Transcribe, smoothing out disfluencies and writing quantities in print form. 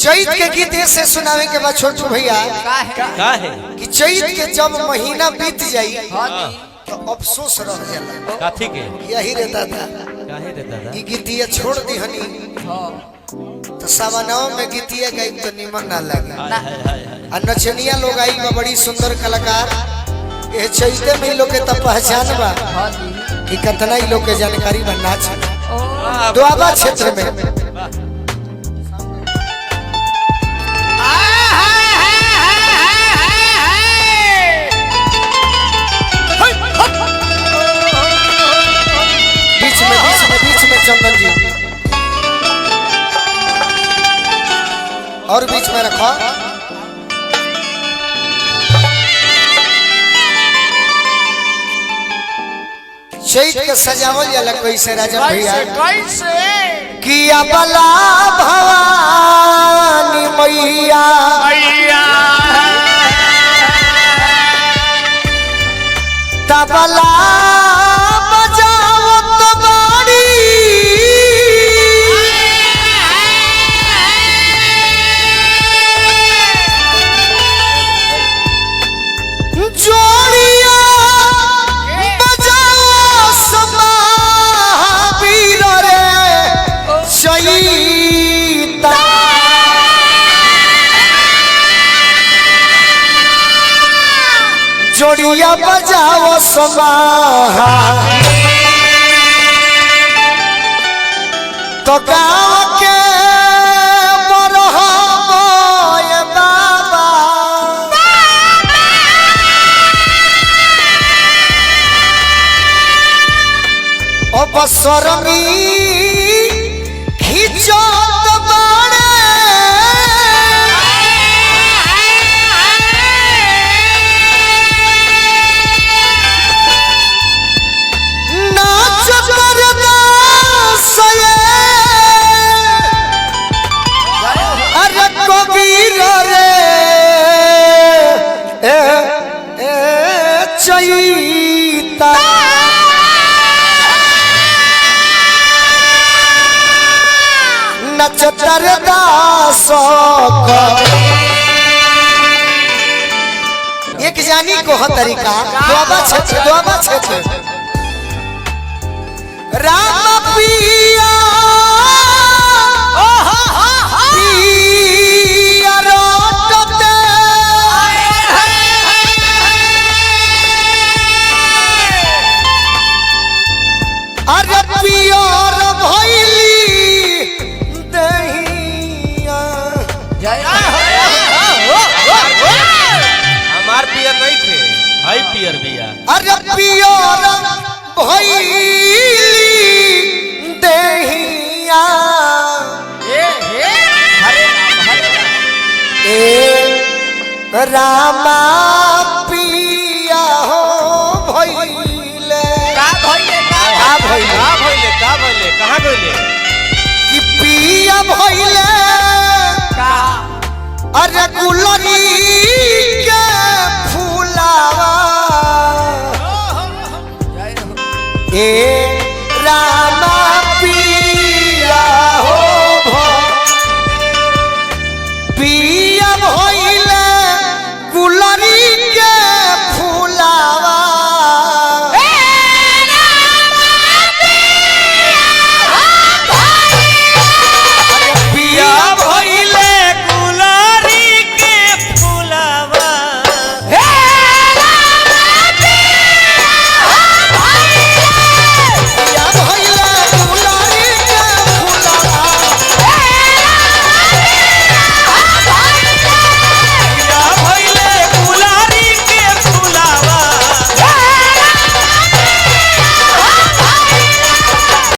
चैत के गीत ऐसे सुनावे के बाद छोटू भैया का है कि चैत के जब महीना बीत जाई तो अफसोस रह जाला। काथी के यही रहता था काहे रे दादा कि गीतिया छोड़ दी हनी तो सावनाव में गीतिया गई तो निमन ना लगे। और नचनिया लोग आई बा बड़ी सुंदर कलाकार ये चैते में लोग के तब पहचान बा कि कितना ही लोग के जानकारी बा नाच दुआबा क्षेत्र में बीच में चंदन जी और बीच में रखो। चैत के सजावल जाला कैसे राजा भैया कैसे किया बला भवानी मैया तबला जोड़िया बजाओ समाहा तो गाँव के बरहबोय बाबा ओ बसरमी खिचत बाड़े चैता नचतर दास एक जानी को तरीका दुआबा क्षेत्र राम पिया हमार पियर नहीं थे हाई पियर बिया अरे पियर भइली देहिया ए रामा पिया हो भइले कहाँ गइले कि पिया भइले अरे गुलरी के फूलावा ए